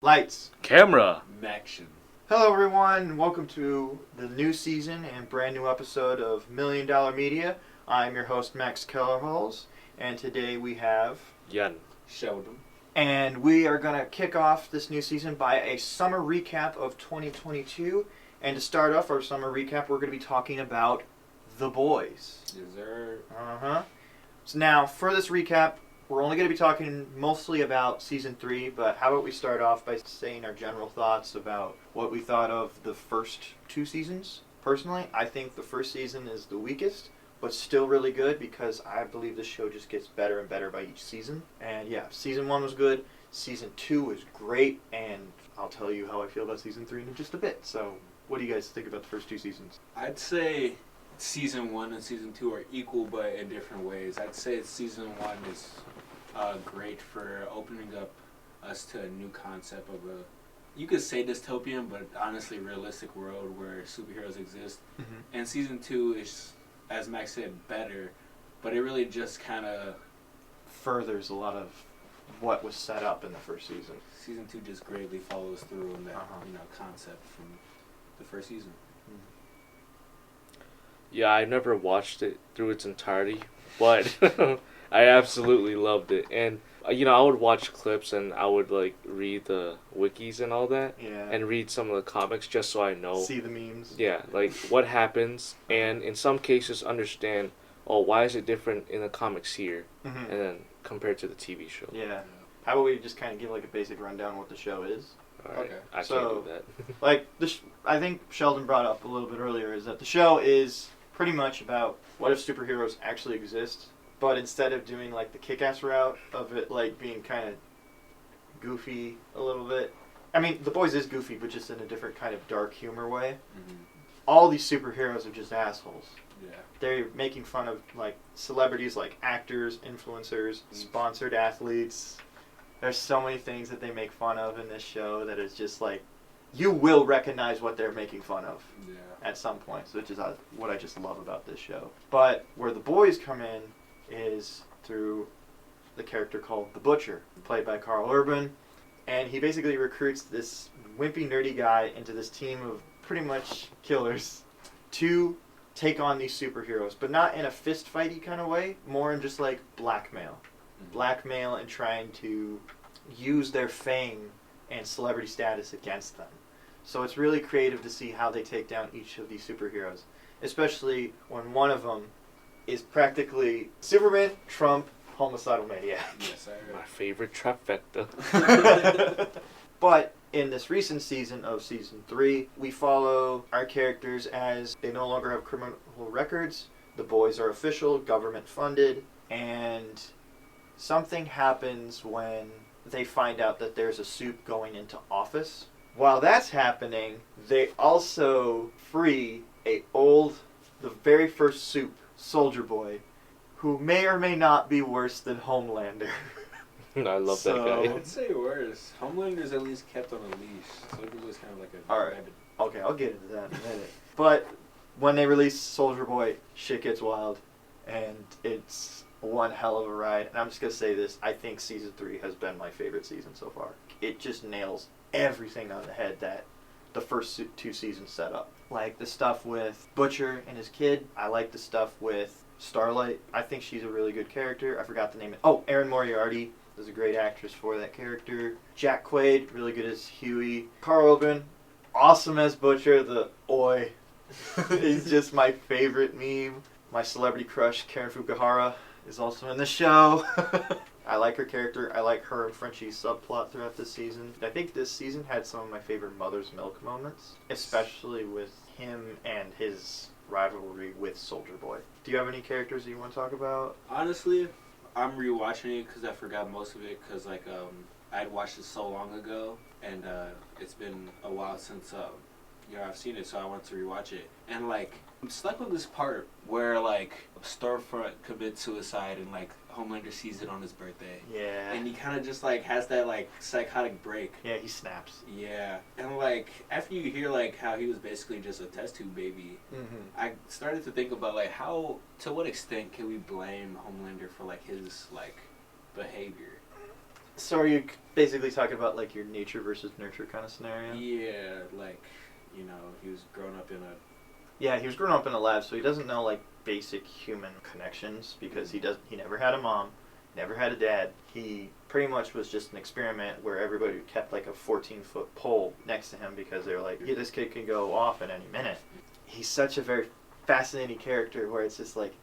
Lights. Camera. Action. Hello everyone, welcome to the new season and brand new episode of Million Dollar Media. I'm your host Max Kellerholz, and today we have Yen. Sheldon. And we are going to kick off this new season by a summer recap of 2022. And to start off our summer recap, we're going to be talking about The Boys. Yes, sir. So now, for this recap, we're only going to be talking mostly about Season 3, but how about we start off by saying our general thoughts about what we thought of the first two seasons? Personally, I think the first season is the weakest, but still really good because I believe this show just gets better and better by each season. And yeah, Season 1 was good, Season 2 was great, and I'll tell you how I feel about Season 3 in just a bit. So, what do you guys think about the first two seasons? I'd say Season 1 and Season 2 are equal but in different ways. I'd say Season 1 is great for opening up us to a new concept of a, you could say dystopian, but honestly realistic world where superheroes exist. Mm-hmm. And Season 2 is, as Max said, better, but it really just kind of furthers a lot of what was set up in the first season. Season 2 just greatly follows through on that concept from the first season. Yeah, I never watched it through its entirety, but I absolutely loved it. And I would watch clips and I would read the wikis and all that, Yeah. and read some of the comics just so I know. See the memes. Yeah, what happens, and in some cases understand. Oh, why is it different in the comics here, Mm-hmm. and then compared to the TV show? Yeah. How about we just kind of give a basic rundown of what the show is? All right. Okay. I So, can't do that. I think Sheldon brought up a little bit earlier is that the show is pretty much about what if superheroes actually exist, but instead of doing the kick-ass route of it being kind of goofy a little bit. I mean, The Boys is goofy, but just in a different kind of dark humor way. Mm-hmm. All these superheroes are just assholes. Yeah. They're making fun of celebrities like actors, influencers, sponsored athletes. There's so many things that they make fun of in this show that is just you will recognize what they're making fun of at some point. So which is what I just love about this show. But where the boys come in is through the character called the Butcher, played by Carl Urban, and he basically recruits this wimpy nerdy guy into this team of pretty much killers to take on these superheroes, but not in a fist fighty kind of way, more in just blackmail. Mm-hmm. Blackmail and trying to use their fame and celebrity status against them. So it's really creative to see how they take down each of these superheroes, especially when one of them is practically Superman, Trump, homicidal maniac. Yes, My favorite trifecta. But in this recent season of Season 3, we follow our characters as they no longer have criminal records. The boys are official, government funded, and something happens when they find out that there's a soup going into office. While that's happening, they also free the very first soup, Soldier Boy, who may or may not be worse than Homelander. I love that I guy. would say worse. Homelander's at least kept on a leash. Soldier Boy's kind of like a Alright. rabbit. Okay, I'll get into that in a minute. But when they release Soldier Boy, shit gets wild, and it's one hell of a ride. And I'm just going to say this, I think Season 3 has been my favorite season so far. It just nails everything on the head that the first two seasons set up. Like the stuff with Butcher and his kid. I like the stuff with Starlight. I think she's a really good character. I forgot the name. Erin Moriarty is a great actress for that character. Jack Quaid, really good as Huey. Carl Urban, awesome as Butcher. The oi. He's just my favorite meme. My celebrity crush, Karen Fukuhara, is also in the show. I like her character. I like her and Frenchie's subplot throughout this season. I think this season had some of my favorite Mother's Milk moments, especially with him and his rivalry with Soldier Boy. Do you have any characters that you want to talk about? Honestly, I'm rewatching it because I forgot most of it because I'd watched it so long ago and it's been a while since I've seen it, so I wanted to rewatch it. And I'm stuck on this part where Stormfront commits suicide and Homelander sees it on his birthday. Yeah. And he kind of just has that psychotic break. Yeah, he snaps. Yeah. And after you hear how he was basically just a test tube baby, Mm-hmm. I started to think about to what extent can we blame Homelander for his behavior? So are you basically talking about like your nature versus nurture kind of scenario? Yeah, like, you know, he was grown up in a... Yeah, he was growing up in a lab, so he doesn't know like basic human connections because he never had a mom, never had a dad. He pretty much was just an experiment where everybody kept like a 14-foot pole next to him because they were like, yeah, this kid can go off at any minute. He's such a very fascinating character where it's just like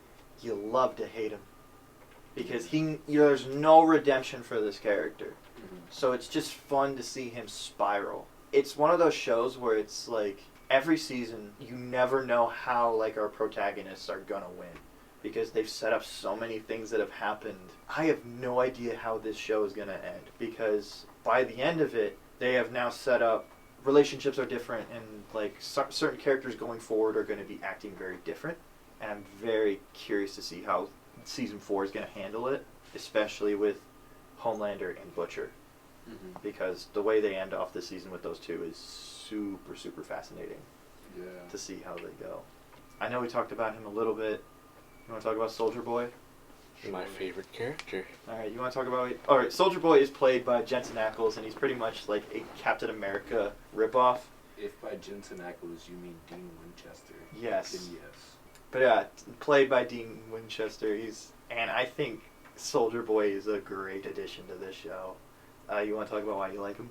you love to hate him because there's no redemption for this character. So it's just fun to see him spiral. It's one of those shows where it's like every season you never know how like our protagonists are gonna win because they've set up so many things that have happened. I have no idea how this show is gonna end because by the end of it they have now set up relationships are different and like certain characters going forward are going to be acting very different, and I'm very curious to see how season 4 is going to handle it, especially with Homelander and Butcher. Because the way they end off this season with those two is super, super fascinating to see how they go. I know we talked about him a little bit. You want to talk about Soldier Boy? My favorite character. Alright, you want to talk about... Alright, Soldier Boy is played by Jensen Ackles, and he's pretty much like a Captain America ripoff. If by Jensen Ackles you mean Dean Winchester, yes. then yes. But yeah, played by Dean Winchester. And I think Soldier Boy is a great addition to this show. You want to talk about why you like him?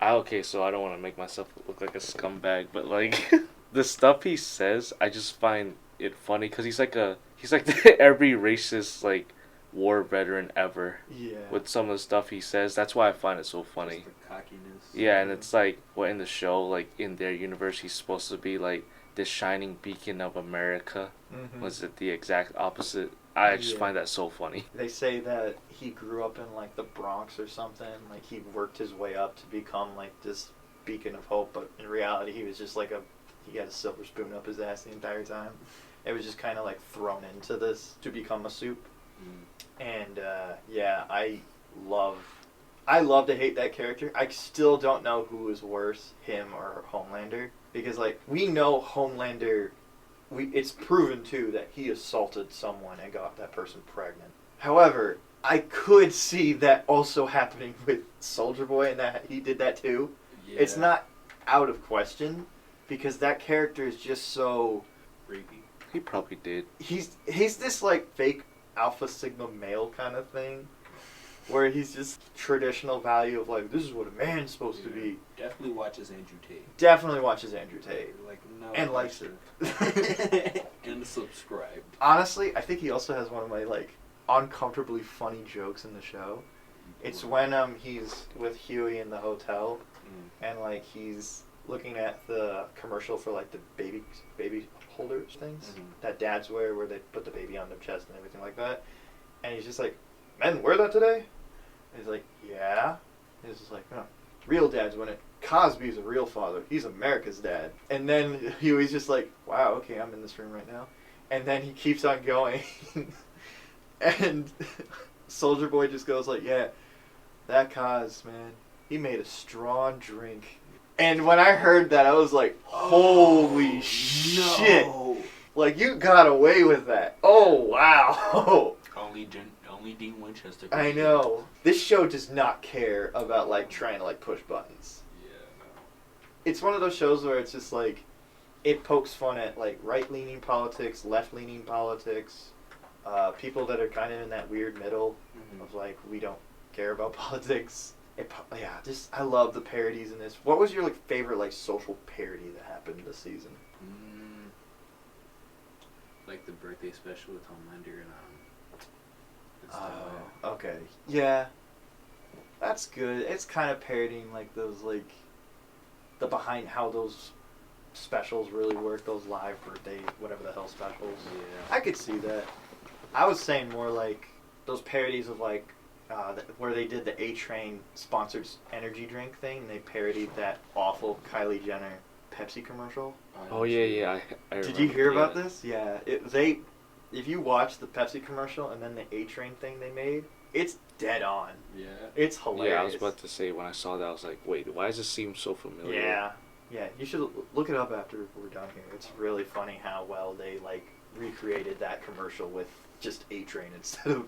Okay, so I don't want to make myself look like a scumbag, but like the stuff he says, I just find it funny because he's like every racist like war veteran ever. Yeah. With some of the stuff he says, that's why I find it so funny. Just the cockiness. Yeah, and it's like what in the show, like in their universe, he's supposed to be like this shining beacon of America. Was it the exact opposite? I just find that so funny. They say that he grew up in like the Bronx or something. Like he worked his way up to become like this beacon of hope, but in reality he was just like he had a silver spoon up his ass the entire time. It was just kind of like thrown into this to become a soup. And yeah, I love to hate that character. I still don't know who is worse, him or Homelander, because like we know Homelander. It's proven too that he assaulted someone and got that person pregnant. However, I could see that also happening with Soldier Boy and that he did that too. Yeah. It's not out of question because that character is just so creepy. He probably did. He's this like fake alpha sigma male kind of thing where he's just traditional value of like this is what a man's supposed to be. Definitely watches Andrew Tate. Definitely watches Andrew Tate. Like no. And likes it. And subscribed. Honestly, I think he also has one of my like uncomfortably funny jokes in the show. It's when he's with Huey in the hotel and like he's looking at the commercial for like the baby holders things that dads wear where they put the baby on their chest and everything like that. And he's just like, men wear that today? And he's like, yeah. He's just like, oh, real dads wouldn't. Cosby's a real father. He's America's dad. And then Huey's just like, wow, okay, I'm in this room right now. And then he keeps on going. And Soldier Boy just goes like, yeah, that Cos, man, he made a strong drink. And when I heard that, I was like, holy shit. No. Like, you got away with that. Oh, wow. Only Dean Winchester. I know. This show does not care about, like, trying to, like, push buttons. Yeah, no. It's one of those shows where it's just, like, it pokes fun at, like, right-leaning politics, left-leaning politics, people that are kind of in that weird middle of, like, we don't care about politics. I love the parodies in this. What was your, like, favorite, like, social parody that happened this season? Like the birthday special with Homelander and okay. Yeah. That's good. It's kind of parodying, like, those, like, the behind how those specials really work, those live birthday, whatever the hell specials. Yeah. I could see that. I was saying more, like, those parodies of, like, where they did the A-Train sponsored energy drink thing, and they parodied that awful Kylie Jenner Pepsi commercial. Oh yeah. I Did you hear about this? Yeah. If you watch the Pepsi commercial and then the A-Train thing they made, it's dead on. Yeah. It's hilarious. Yeah, I was about to say when I saw that, I was like, wait, why does this seem so familiar? Yeah. Yeah, you should look it up after we're done here. It's really funny how well they, like, recreated that commercial with just A-Train instead of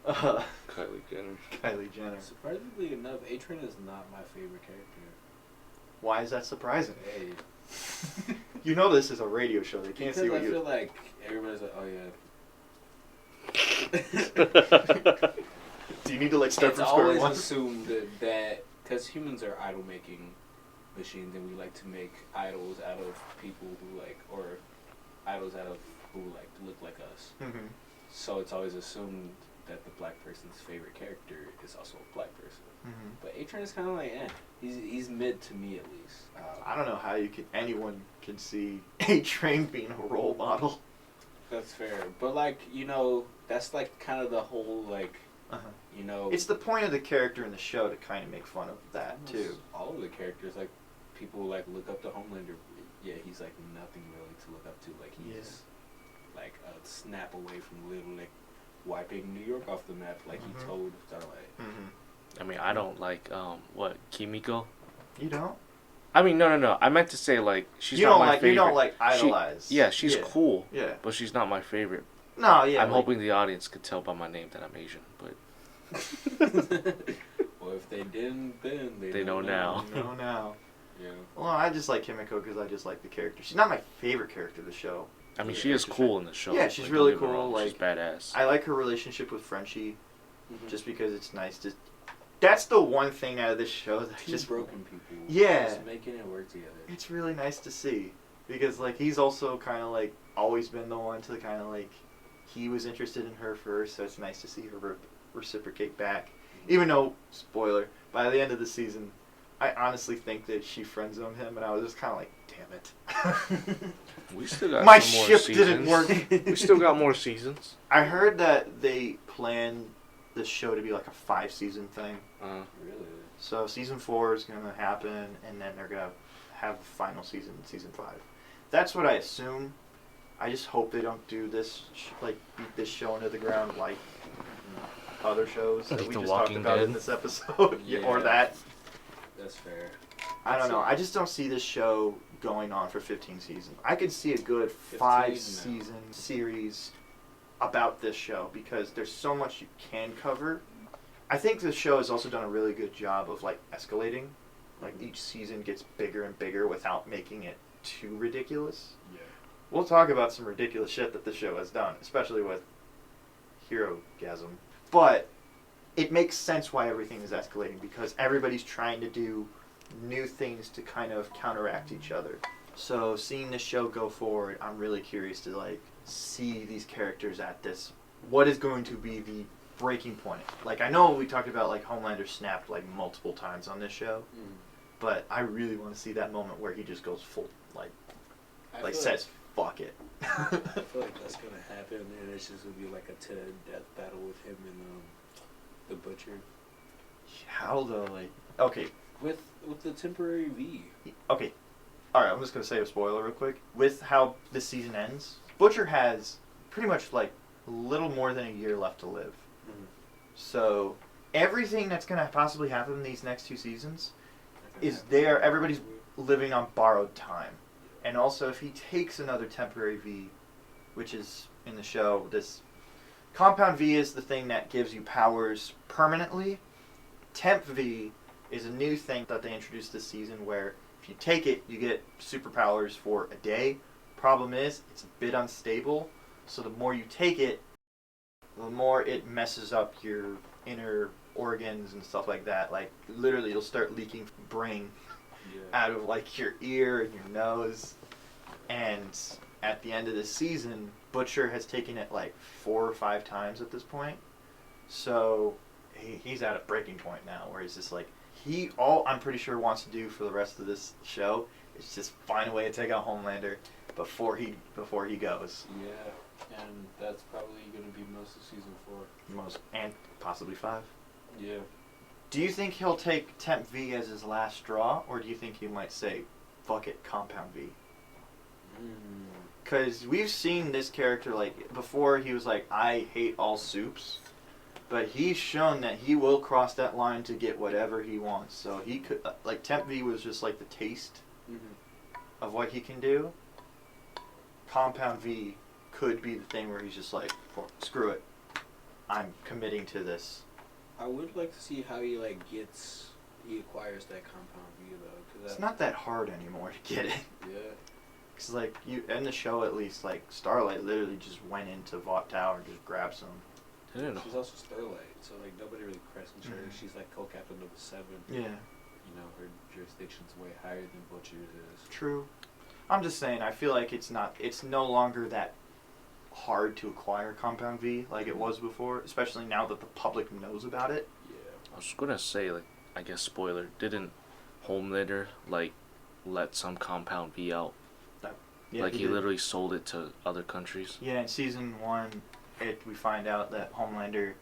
Kylie Jenner. Kylie Jenner. Surprisingly enough, A-Train is not my favorite character. Why is that surprising? Hey. You know this is a radio show. They can't Because see what I you... feel like everybody's like, oh yeah. Do you need to like start It's from square always one? assumed that because humans are idol making machines, and we like to make idols out of people who like, or idols out of who like look like us. Mm-hmm. So it's always assumed that the black person's favorite character is also a black person. Mm-hmm. But A-Train is kind of like, he's mid to me at least. I don't know how anyone can see A-Train being a role model. That's fair, but like that's like kind of the whole like It's the point of the character in the show to kind of make fun of that too. All of the characters, like people like look up to Homelander. Yeah, he's like nothing really to look up to. Like he's like a snap away from literally like wiping New York off the map, like he told Starlight. Mm-hmm. I mean, I don't like Kimiko. You don't? I mean, no. I meant to say like she's you not don't my like favorite. you don't like idolize. She's cool. Yeah. But she's not my favorite. No, yeah. I'm hoping the audience could tell by my name that I'm Asian, but. Well, if they didn't, then they know now. They know now. Yeah. Well, I just like Kimiko because I just like the character. She's not my favorite character of the show. I mean, she is cool in the show. Yeah, she's like, really don't get me cool. wrong, Like she's badass. I like her relationship with Frenchie, just because it's nice to. That's the one thing out of this show that Two broken people. Yeah. Just making it work together. It's really nice to see because like he's also kind of like always been the one to kind of like he was interested in her first, so it's nice to see her reciprocate back. Even though, spoiler, by the end of the season, I honestly think that she friend zoned him, and I was just kind of like, damn it. We still got My some more ship seasons. didn't work. We still got more seasons. I heard that they plan this show to be like a 5-season thing. Really? So season 4 is going to happen, and then they're going to have a final season in season 5. That's what I assume. I just hope they don't do this, beat this show into the ground like other shows that Like we The just talked Walking about Dead? in this episode. Or that. That's fair. I don't know. I just don't see this show going on for 15 seasons. I could see a good 15 5-season series about this show because there's so much you can cover. I think the show has also done a really good job of like escalating. Like each season gets bigger and bigger without making it too ridiculous. Yeah. We'll talk about some ridiculous shit that the show has done, especially with Herogasm. But it makes sense why everything is escalating because everybody's trying to do new things to kind of counteract each other. So seeing this show go forward, I'm really curious to like see these characters at this. What is going to be the breaking point? Like I know we talked about like Homelander snapped like multiple times on this show, but I really want to see that moment where he just goes full says fuck it. I feel like that's gonna happen, and it's just gonna be like a death battle with him and the Butcher. How though? Like okay. With the temporary V. Okay. Alright, I'm just going to say a spoiler real quick. With how this season ends, Butcher has pretty much like a little more than a year left to live. So everything that's going to possibly happen in these next 2 seasons is there. Everybody's living on borrowed time. And also if he takes another temporary V, which is in the show, this Compound V is the thing that gives you powers permanently. Temp V is a new thing that they introduced this season where if you take it, you get superpowers for a day. Problem is, it's a bit unstable, so the more you take it, the more it messes up your inner organs and stuff like that. Like, literally, you'll start leaking brain out of, like, your ear and your nose. And at the end of the season, Butcher has taken it, like, 4 or 5 times at this point. So he's at a breaking point now where he's just like, all I'm pretty sure wants to do for the rest of this show is just find a way to take out Homelander before he goes. Yeah, and that's probably going to be most of season 4. And possibly 5. Yeah. Do you think he'll take Temp V as his last straw, or do you think he might say, fuck it, Compound V? Because we've seen this character, like, before he was like, I hate all soups. But he's shown that he will cross that line to get whatever he wants. So he could, like, Temp V was just like the taste of what he can do. Compound V could be the thing where he's just like, screw it. I'm committing to this. I would like to see how he acquires that compound V though. It's not that hard anymore to get it. Yeah. Cause like you in the show at least, like Starlight literally just went into Vought Tower and just grabbed some. I didn't know. She's also Starlight, so like nobody really questions her. Mhm. She's like co-captain of the 7. Yeah. You know, her jurisdiction's way higher than Butcher's is. True. I'm just saying, I feel like it's no longer that hard to acquire Compound V like it was before, especially now that the public knows about it. Yeah. I was gonna say, like, I guess spoiler, didn't Homelander, like, let some Compound V out? Yeah, like, he did. literally sold it to other countries? Yeah, in season 1, we find out that Homelander,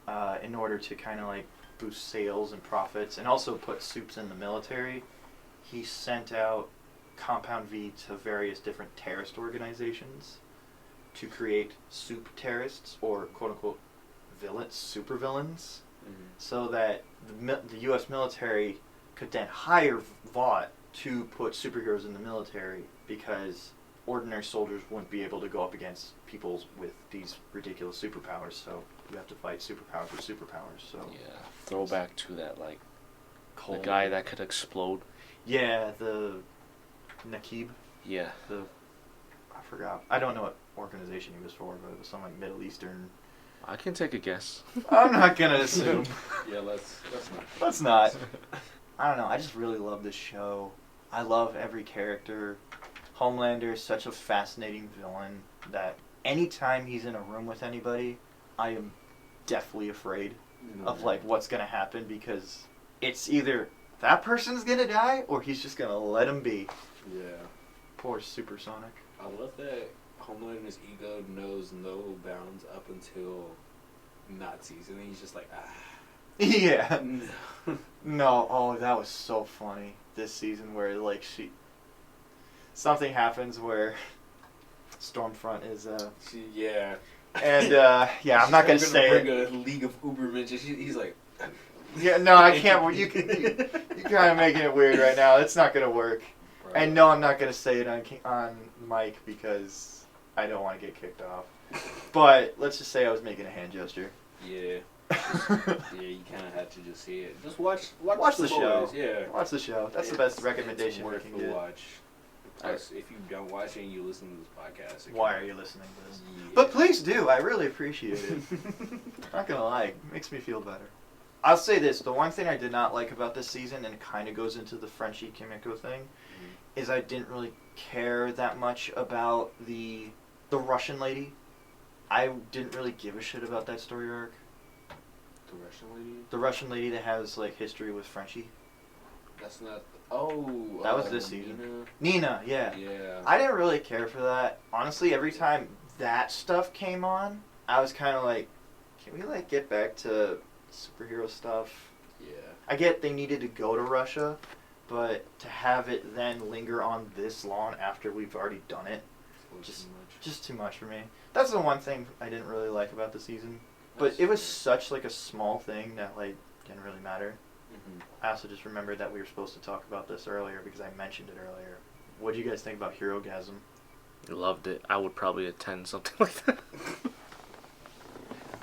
in order to kind of like boost sales and profits, and also put Soups in the military, he sent out Compound V to various different terrorist organizations to create soup terrorists, or quote-unquote villains, supervillains, so that the U.S. military could then hire Vought to put superheroes in the military, because ordinary soldiers wouldn't be able to go up against people with these ridiculous superpowers, so you have to fight superpowers with superpowers. So Yeah. Throwback to that, like, Cold. the guy that could explode. Yeah, the Nakib. Yeah. I forgot. I don't know what organization he was for, but it was some like Middle Eastern. I can take a guess. I'm not gonna assume. Yeah, let's not. Let's not. I don't know. I just really love this show. I love every character. Homelander is such a fascinating villain that anytime he's in a room with anybody, I am deathly afraid of like what's gonna happen, because it's either that person's gonna die or he's just gonna let him be. Yeah. Poor Supersonic. I love that Homelander's ego knows no bounds up until Nazis, and then he's just like, Yeah. no. No, oh, that was so funny this season where like something happens where Stormfront is Yeah. and yeah, I'm not gonna say bring it. a League of Ubermen. He's like, Yeah, no, I can't. You kind of making it weird right now. It's not gonna work. bro. And no, I'm not gonna say it on mic because I don't want to get kicked off. But let's just say I was making a hand gesture. Yeah. Yeah, you kind of had to just see it. Just watch the show. boys, Yeah. Watch the show. That's the best recommendation it's we worth can the get. watch. Plus, if you don't watch it and you listen to this podcast, it Why can- are you listening to this? Yeah. But please do. I really appreciate it. Not gonna lie, it makes me feel better. I'll say this: the one thing I did not like about this season, and it kind of goes into the Frenchie Kimiko thing, is I didn't really care that much about the Russian lady. I didn't really give a shit about that story arc. The Russian lady? The Russian lady that has like history with Frenchie. That's not. Oh. That was this season. Nina, yeah. Yeah. I didn't really care for that. Honestly, every time that stuff came on, I was kind of like, can we like get back to superhero stuff? Yeah. I get they needed to go to Russia, but to have it then linger on this long after we've already done it, just too much for me. That's the one thing I didn't really like about the season. But it was such like a small thing that like didn't really matter. I also just remembered that we were supposed to talk about this earlier because I mentioned it earlier. What do you guys think about Herogasm? Loved it. I would probably attend something like that.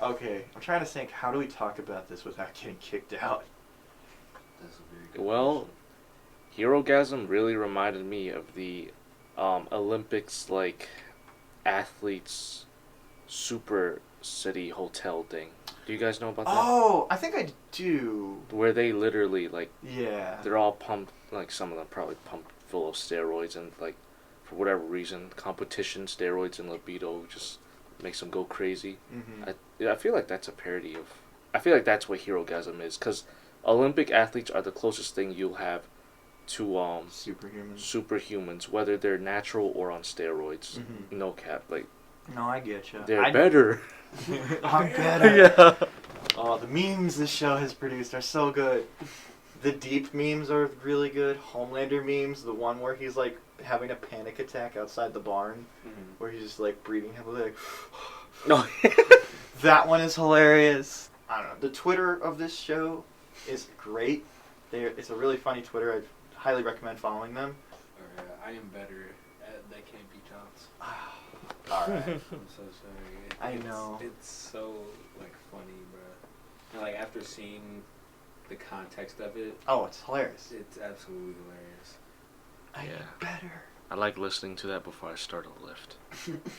Okay, I'm trying to think, how do we talk about this without getting kicked out? That's a very good Well, question. Herogasm really reminded me of the Olympics, like, athletes super city hotel thing. Do you guys know about that? Oh, I think I do. Where they literally, like, Yeah. they're all pumped, like, some of them probably pumped full of steroids, and, like, for whatever reason, competition, steroids, and libido just makes them go crazy. Mm-hmm. I feel like that's a parody of... I feel like that's what Herogasm is, because Olympic athletes are the closest thing you'll have to superhumans, whether they're natural or on steroids. Mhm. No cap, like, No, I get you. they're better. I'm better. Yeah. Oh, the memes this show has produced are so good. The deep memes are really good. Homelander memes, the one where he's like having a panic attack outside the barn, where he's just like breathing heavily, like. No. That one is hilarious. I don't know. The Twitter of this show is great. It's a really funny Twitter. I highly recommend following them. Or, I am better at That Can't Be Tops. Alright. I'm so sorry. I know. It's so like funny, bro. And like after seeing the context of it, Oh, it's hilarious. it's absolutely hilarious. I Yeah. need better. I like listening to that before I start a lift.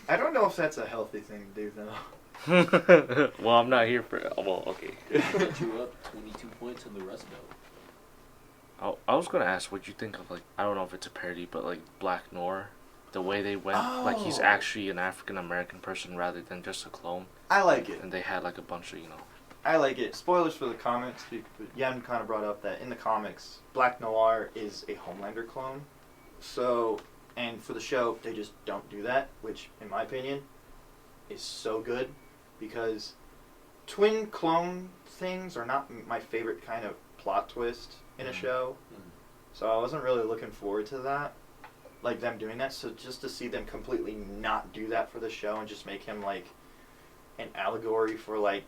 I don't know if that's a healthy thing to do, though. Well, I'm not here for. Well, okay. Put you up 22 points in the Rust Belt. I was gonna ask what you think of, like, I don't know if it's a parody, but like Black Noir, the way they went, like he's Oh. actually an African American person rather than just a clone, I like it. and they had like a bunch of I like it. Spoilers for the comics. Yen kind of brought up that in the comics, Black Noir is a Homelander clone. So, and for the show, they just don't do that, which, in my opinion, is so good because twin clone things are not my favorite kind of plot twist in a show. So I wasn't really looking forward to that, like them doing that. So just to see them completely not do that for the show and just make him like an allegory for like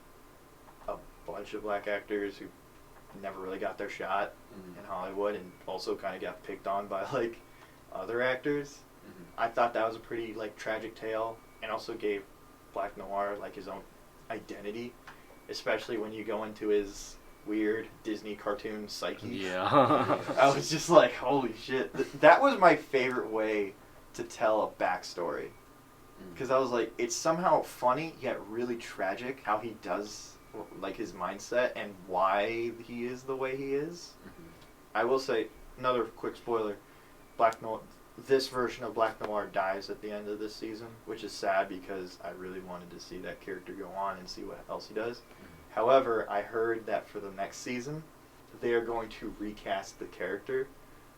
a bunch of black actors who never really got their shot in Hollywood and also kind of got picked on by like other actors. I thought that was a pretty like tragic tale and also gave Black Noir like his own identity, especially when you go into his weird Disney cartoon psyche. Yeah. I was just like, holy shit. That was my favorite way to tell a backstory. Because I was like, it's somehow funny yet really tragic how he does, like, his mindset and why he is the way he is. I will say, another quick spoiler, Black Noir, this version of Black Noir dies at the end of this season, which is sad because I really wanted to see that character go on and see what else he does. However, I heard that for the next season, they are going to recast the character.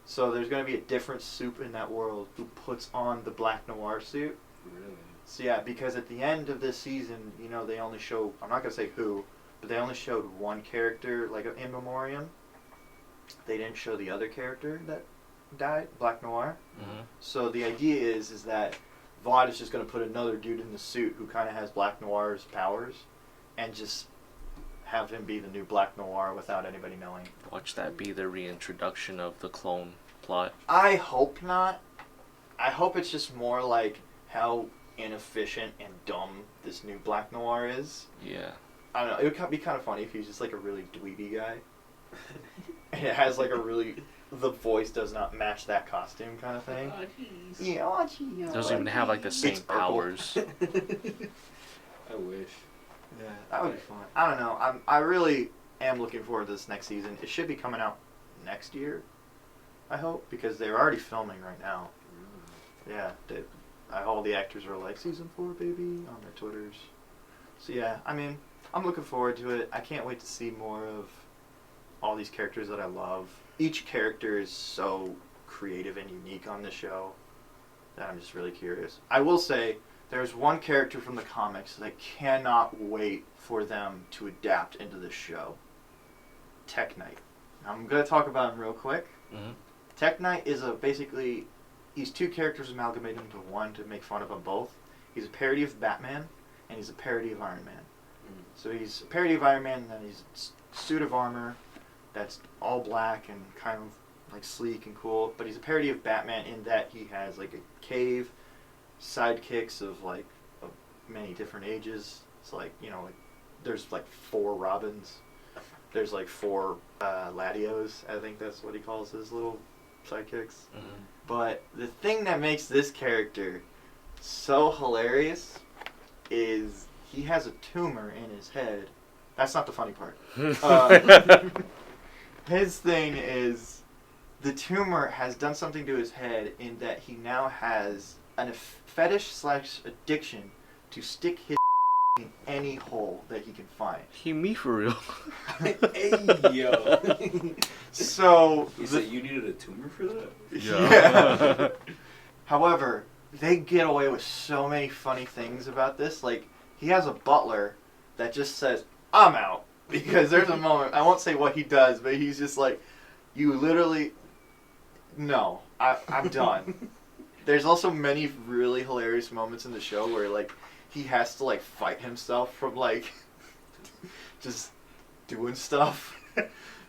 So there's going to be a different Soup in that world who puts on the Black Noir suit. Really? So yeah, because at the end of this season, you know, they only show, I'm not going to say who, but they only showed one character, like, in memoriam. They didn't show the other character that died, Black Noir. So the idea is that Vought is just going to put another dude in the suit who kind of has Black Noir's powers and just have him be the new Black Noir without anybody knowing. Watch that be the reintroduction of the clone plot. I hope not. I hope it's just more like how inefficient and dumb this new Black Noir is. Yeah. I don't know. It would be kind of funny if he was just like a really dweeby guy. And it has like a really... The voice does not match that costume kind of thing. Oh, jeez. Yeah, oh, gee, Doesn't even have like the same It's purple. powers. I wish. Yeah, that would be fun. I don't know. I really am looking forward to this next season. It should be coming out next year, I hope, because they're already filming right now. Yeah, all the actors are like, season 4, baby, on their Twitters. So yeah, I mean, I'm looking forward to it. I can't wait to see more of all these characters that I love. Each character is so creative and unique on the show that I'm just really curious. I will say, there's one character from the comics that I cannot wait for them to adapt into this show. Tech Knight. Now, I'm going to talk about him real quick. Tech Knight is basically, he's two characters amalgamated into one to make fun of them both. He's a parody of Batman, and he's a parody of Iron Man. So he's a parody of Iron Man, and then he's a suit of armor that's all black and kind of like sleek and cool. But he's a parody of Batman in that he has like a cave, sidekicks of like of many different ages. It's like, you know, like there's like 4 Robins. There's like 4 Latios. I think that's what he calls his little sidekicks. But the thing that makes this character so hilarious is he has a tumor in his head. That's not the funny part. His thing is the tumor has done something to his head in that he now has a fetish/addiction to stick his in any hole that he can find. He me for real. Hey, yo. So... You said you needed a tumor for that? Yeah. However, they get away with so many funny things about this. Like, he has a butler that just says, "I'm out." Because there's a moment, I won't say what he does, but he's just like, you literally, no, I'm done. There's also many really hilarious moments in the show where, like, he has to, like, fight himself from, like, just doing stuff.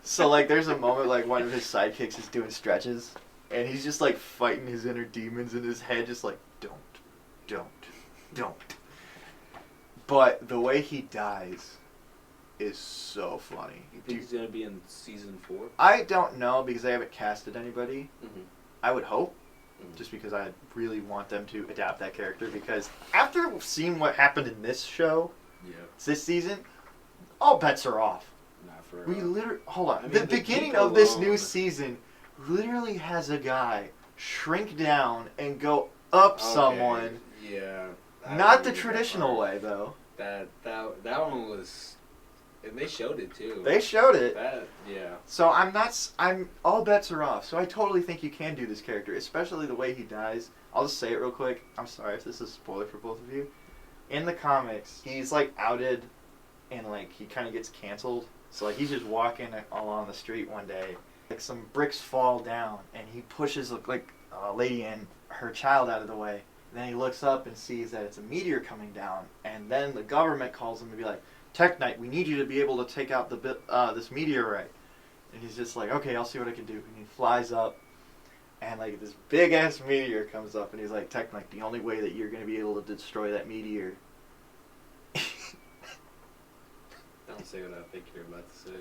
So, like, there's a moment, like, one of his sidekicks is doing stretches, and he's just, like, fighting his inner demons in his head, just like, don't, don't. But the way he dies is so funny. You think he's gonna be in season 4? I don't know because they haven't casted anybody. Mm-hmm. I would hope, just because I really want them to adapt that character. Because after seeing what happened in this show, this season, all bets are off. Not for. We literally hold on. I mean, the the beginning people of this alone. new season literally has a guy shrink down and go up someone. Yeah. I Not the remember that traditional part. way though. That one was, and they showed it too. They showed it. Yeah. So I'm all bets are off. So I totally think you can do this character, especially the way he dies. I'll just say it real quick. I'm sorry if this is a spoiler for both of you. In the comics, he's like outed and like he kind of gets canceled. So like he's just walking along the street one day, like some bricks fall down and he pushes like a lady and her child out of the way. And then he looks up and sees that it's a meteor coming down, and then the government calls him to be like, Tech-Knight, we need you to be able to take out this meteorite. And he's just like, okay, I'll see what I can do. And he flies up, and like this big ass meteor comes up, and he's like, Tech-Knight, the only way that you're going to be able to destroy that meteor Don't say what I think you're about to say.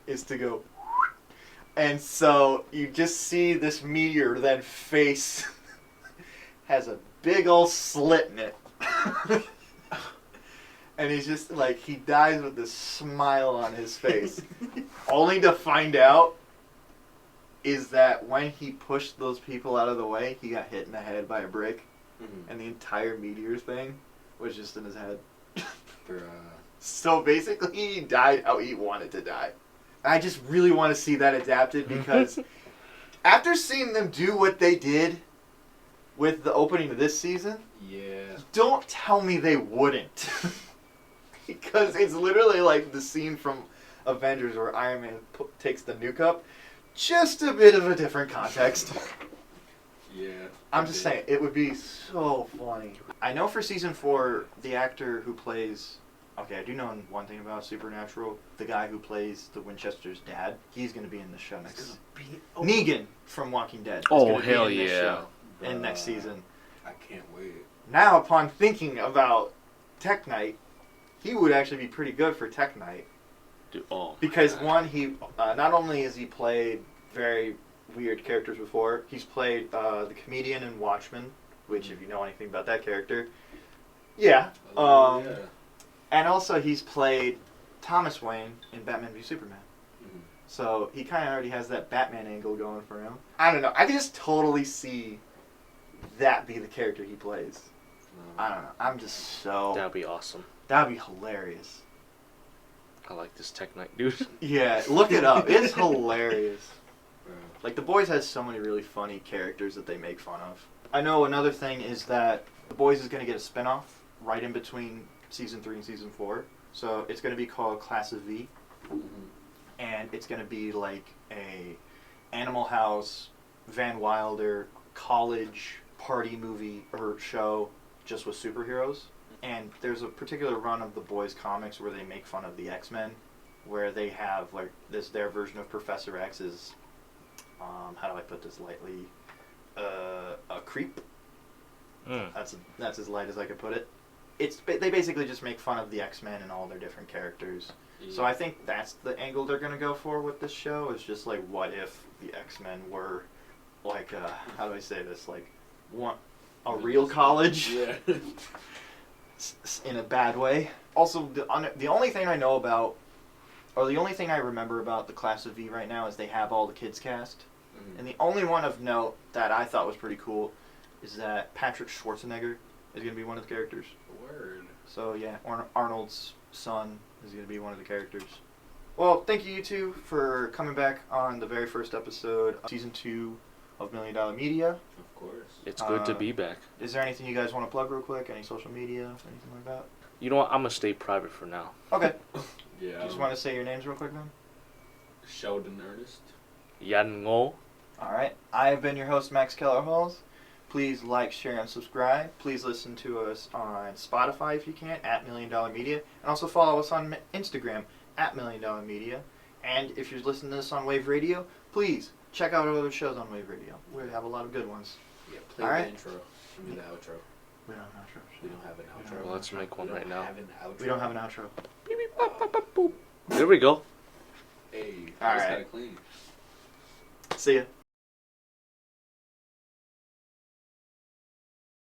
is to go. And so you just see this meteor then face has a big old slit in it. And he's just like, he dies with this smile on his face. Only to find out is that when he pushed those people out of the way, he got hit in the head by a brick. Mm-hmm. And the entire meteor thing was just in his head. For So basically, he died how he wanted to die. I just really want to see that adapted because after seeing them do what they did with the opening of this season, yeah. don't tell me they wouldn't. Because it's literally like the scene from Avengers where Iron Man takes the nuke up. Just a bit of a different context. Yeah. I'm just saying, it would be so funny. I know for season 4, the actor who plays... Okay, I do know one thing about Supernatural. The guy who plays the Winchester's dad, he's going to be in the show next. Negan from Walking Dead. Is Oh, gonna hell be in this yeah. show in next season. I can't wait. Now, upon thinking about Tech-Knight, he would actually be pretty good for Tech-Knight. Dude, oh, Because God. one, he not only has he played very weird characters before, he's played the comedian in Watchmen, which if you know anything about that character, yeah. Yeah. And also he's played Thomas Wayne in Batman v Superman. Mm-hmm. So he kind of already has that Batman angle going for him. I don't know. I can just totally see that be the character he plays. I don't know. I'm just so... That'd be awesome. That'd be hilarious. I like this Tech-Knight dude. Yeah, look it up. It's hilarious. Bro. Like, The Boys has so many really funny characters that they make fun of. I know another thing is that The Boys is going to get a spin-off right in between Season 3 and Season 4. So it's going to be called Class of V. Mm-hmm. And it's going to be like a Animal House, Van Wilder, college party movie or show just with superheroes. And there's a particular run of the Boys comics where they make fun of the X-Men, where they have like their version of Professor X is, how do I put this lightly, a creep. That's as light as I could put it. They basically just make fun of the X-Men and all their different characters. Yeah. So I think that's the angle they're gonna go for with this show. Is just like, what if the X-Men were like, how do I say this, like, a real college? Yeah. In a bad way. Also, the only thing I know about, or the only thing I remember about the Class of V right now is they have all the kids cast. Mm-hmm. And the only one of note that I thought was pretty cool is that Patrick Schwarzenegger is going to be one of the characters. Word. So yeah, Arnold's son is going to be one of the characters. Well, thank you two for coming back on the very first episode of Season 2 of $1 Million Media. Of course. It's good to be back. Is there anything you guys want to plug real quick? Any social media? Anything like that? You know what? I'm gonna stay private for now. Okay. Yeah. You just want to say your names real quick then? Sheldon Ernest. Yan Ngo. Alright. I have been your host, Max Keller-Halls. Please like, share, and subscribe. Please listen to us on Spotify if you can, at $1 Million Media. And also follow us on Instagram, at $1 Million Media. And if you're listening to this on Wave Radio, please check out our other shows on Wave Radio. We have a lot of good ones. Yeah, play All the right. intro. Give me the outro. We don't have an outro. We don't have an We outro. don't have Well, let's make one We don't right now. have an outro. We don't have an outro. There we go. Hey, All that's right. kind of clean. See ya.